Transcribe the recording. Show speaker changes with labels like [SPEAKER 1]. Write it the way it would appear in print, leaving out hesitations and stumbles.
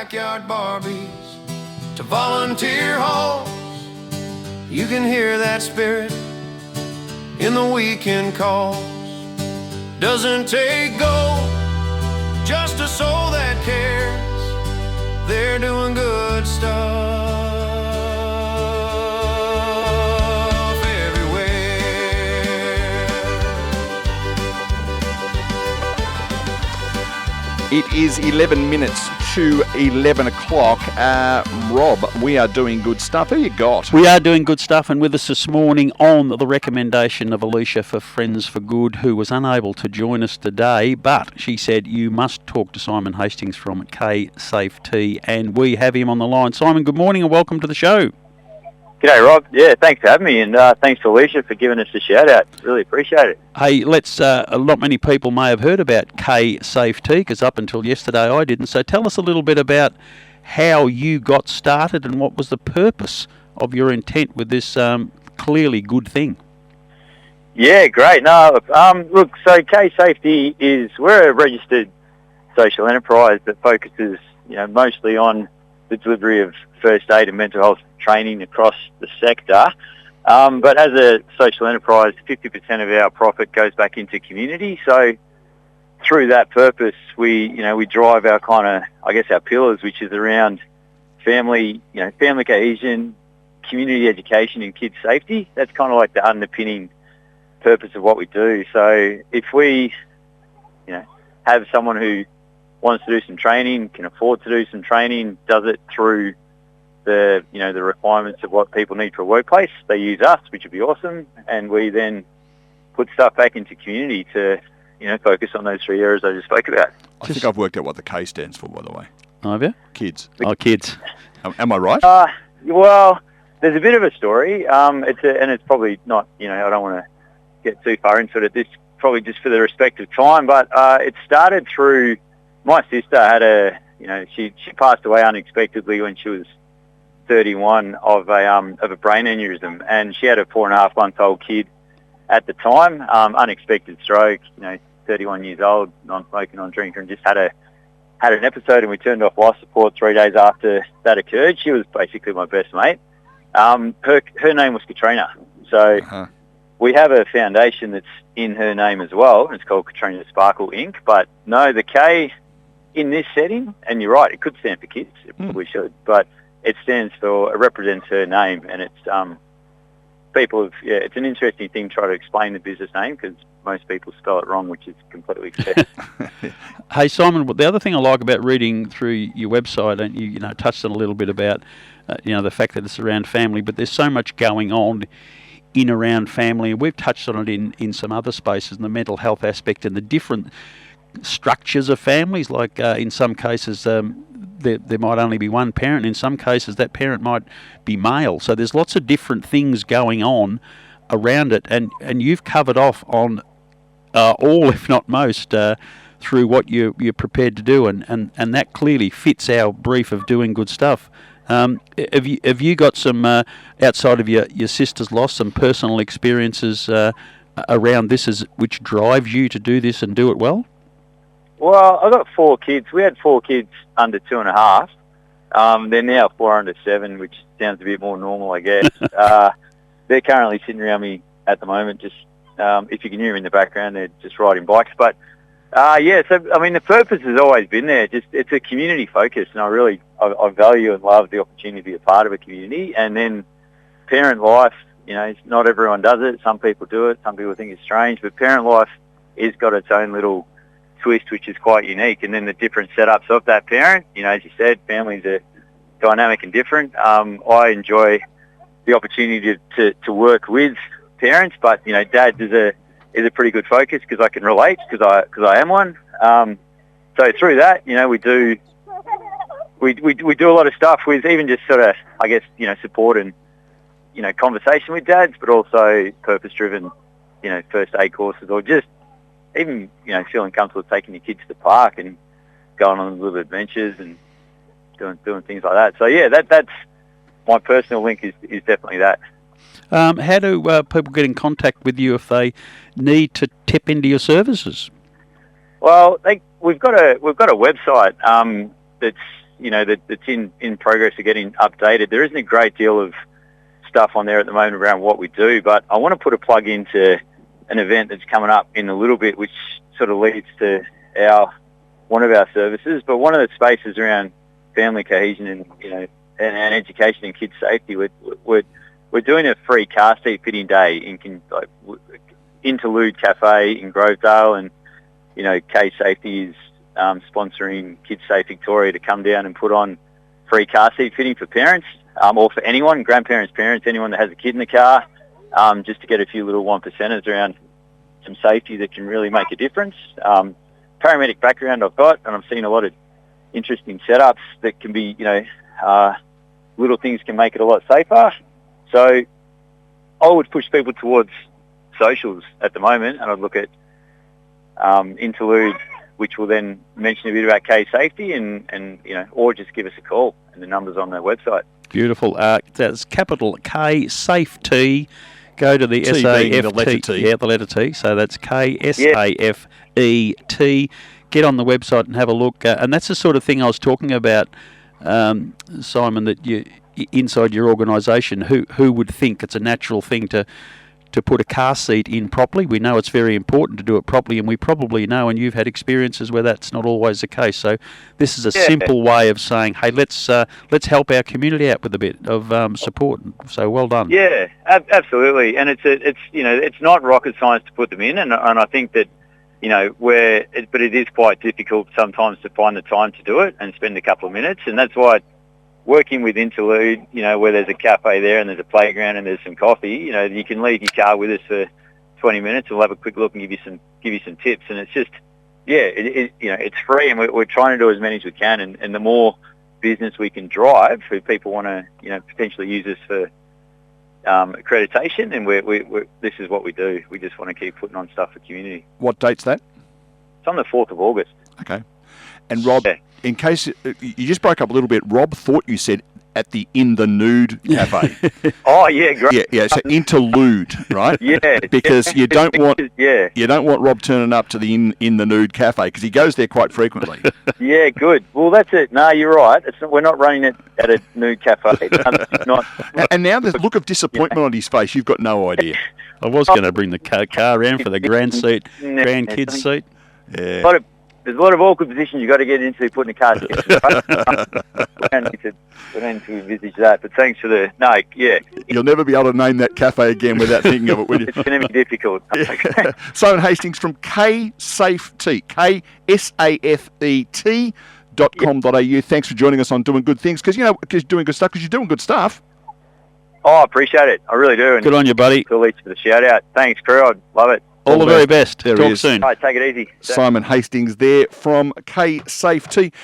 [SPEAKER 1] backyard Barbies to volunteer halls. You can hear that spirit in the weekend calls. Doesn't take gold, just a soul that cares. They're doing good stuff everywhere.
[SPEAKER 2] It is 11 minutes to 11 o'clock. Rob, we are doing good stuff. Who you got?
[SPEAKER 3] We are doing good stuff, and with us this morning on the recommendation of Alicia for Friends for Good, who was unable to join us today, but she said you must talk to Simon Hastings from KsafeT, and we have him on the line. Simon, good morning and welcome to the show.
[SPEAKER 4] G'day, Rob. Yeah, thanks for having me, and thanks to Alicia for giving us a shout-out. Really appreciate it.
[SPEAKER 3] Hey, not many people may have heard about KsafeT, because up until yesterday I didn't, so tell us a little bit about how you got started and what was the purpose of your intent with this clearly good thing.
[SPEAKER 4] Yeah, great. No, look, so KsafeT we're a registered social enterprise that focuses, mostly on the delivery of first aid and mental health training across the sector. But as a social enterprise, 50% of our profit goes back into community. So through that purpose, we drive our our pillars, which is around family cohesion, community education and kids safety. That's kind of like the underpinning purpose of what we do. So if we, have someone who wants to do some training, can afford to do some training, does it through the requirements of what people need for a workplace, they use us, which would be awesome, and we then put stuff back into community to, focus on those three areas I just spoke about.
[SPEAKER 2] I think I've worked out what the K stands for, by the way.
[SPEAKER 3] Have you?
[SPEAKER 2] Kids.
[SPEAKER 3] Oh, kids.
[SPEAKER 2] Am I right?
[SPEAKER 4] Well, there's a bit of a story. It's probably not, I don't want to get too far into it. This probably just for the respect of time, but it started through my sister had she passed away unexpectedly when she was 31 of a brain aneurysm, and she had a 4.5-month-old kid at the time. Unexpected stroke, 31 years old, non-smoker, non-drinker, and just had an episode, and we turned off life support 3 days after that occurred. She was basically my best mate. Her name was Katrina, so we have a foundation that's in her name as well, and it's called Katrina Sparkle Inc. But no, the K in this setting, and you're right, it could stand for kids, it probably should, but it represents her name, and it's it's an interesting thing to try to explain the business name, because most people spell it wrong, which is completely fair.
[SPEAKER 3] Hey, Simon, the other thing I like about reading through your website, and you touched on a little bit about the fact that it's around family, but there's so much going on in around family, and we've touched on it in some other spaces, in the mental health aspect and the different structures of families. Like in some cases there might only be one parent. In some cases that parent might be male. So there's lots of different things going on around it, and you've covered off on all, if not most, through what you're prepared to do, and that clearly fits our brief of doing good stuff. Have you got some, outside of your sister's loss, some personal experiences around this which drives you to do this and do it well?
[SPEAKER 4] Well, I've got 4 kids. We had 4 kids under 2.5. They're now 4 under 7, which sounds a bit more normal, I guess. They're currently sitting around me at the moment. Just if you can hear them in the background, they're just riding bikes. But the purpose has always been there. Just it's a community focus, and I value and love the opportunity to be a part of a community. And then parent life, not everyone does it. Some people do it. Some people think it's strange, but parent life has got its own little twist, which is quite unique. And then the different setups of that parent, as you said, families are dynamic and different. I enjoy the opportunity to work with parents, but dad is a pretty good focus because I can relate because I am one. So through that, we do a lot of stuff with even just sort of, I guess, support and conversation with dads, but also purpose driven, first aid courses, or just even, feeling comfortable taking your kids to the park and going on little adventures and doing things like that. So yeah, that's my personal link is definitely that.
[SPEAKER 3] How do people get in contact with you if they need to tap into your services?
[SPEAKER 4] Well, we've got a website that's that's in progress of getting updated. There isn't a great deal of stuff on there at the moment around what we do, but I want to put a plug into an event that's coming up in a little bit, which sort of leads to one of our services, but one of the spaces around family cohesion and education and kids safety. We're doing a free car seat fitting day in Interlude Cafe in Grovedale, and KsafeT is sponsoring Kids Safe Victoria to come down and put on free car seat fitting for parents, or for anyone, grandparents, parents, anyone that has a kid in the car, just to get a few little 1%ers around some safety that can really make a difference. Paramedic background I've got, and I've seen a lot of interesting setups that can be, little things can make it a lot safer. So I would push people towards socials at the moment, and I'd look at Interlude, which will then mention a bit about KsafeT, and or just give us a call, and the number's on their website.
[SPEAKER 3] Beautiful. That's capital KsafeT. Go to the
[SPEAKER 2] T
[SPEAKER 3] SAFT.
[SPEAKER 2] being the letter T.
[SPEAKER 3] Yeah, the letter T. So that's KsafeT. Get on the website and have a look. And that's the sort of thing I was talking about, Simon, that you inside your organisation, who would think it's a natural thing to put a car seat in properly? We know it's very important to do it properly, and we probably know, and you've had experiences where that's not always the case. So this is a simple way of saying, hey, let's help our community out with a bit of support. So well done.
[SPEAKER 4] Yeah, absolutely. And it's not rocket science to put them in, and I think that but it is quite difficult sometimes to find the time to do it and spend a couple of minutes, and that's why working with Interlude, where there's a cafe there and there's a playground and there's some coffee, you can leave your car with us for 20 minutes and we'll have a quick look and give you some tips. And it's just, it's free, and we're trying to do as many as we can. And the more business we can drive, if people want to, potentially use us for accreditation, and this is what we do. We just want to keep putting on stuff for community.
[SPEAKER 2] What date's that?
[SPEAKER 4] It's on the 4th of August.
[SPEAKER 2] Okay. And Rob, in case you just broke up a little bit, Rob thought you said at the In the Nude Cafe.
[SPEAKER 4] Oh yeah, great.
[SPEAKER 2] Yeah. So Interlude, right?
[SPEAKER 4] Yeah.
[SPEAKER 2] Because you don't want Rob turning up to the In the Nude Cafe, because he goes there quite frequently.
[SPEAKER 4] Yeah, good. Well, that's it. No, you're right. We're not running it at a nude cafe. It's not.
[SPEAKER 2] And now the look of disappointment on his face, you've got no idea.
[SPEAKER 3] I was going to bring the car around for the grandkids seat.
[SPEAKER 2] Yeah.
[SPEAKER 4] There's a lot of awkward positions you've got to get into putting a car together. We don't need to envisage that, but thanks for the... No, yeah.
[SPEAKER 2] You'll never be able to name that cafe again without thinking of it, will you?
[SPEAKER 4] It's going to be difficult.
[SPEAKER 2] Simon Hastings from KsafeT, KsafeT.com.au. Thanks for joining us on Doing Good Things, because you're doing good stuff.
[SPEAKER 4] Oh, I appreciate it. I really do. And
[SPEAKER 3] good on you, buddy.
[SPEAKER 4] Cool each for the shout-out. Thanks, crew. I love it.
[SPEAKER 3] All the very best. Talk soon.
[SPEAKER 4] All right, take it easy.
[SPEAKER 2] Simon Hastings there from KsafeT.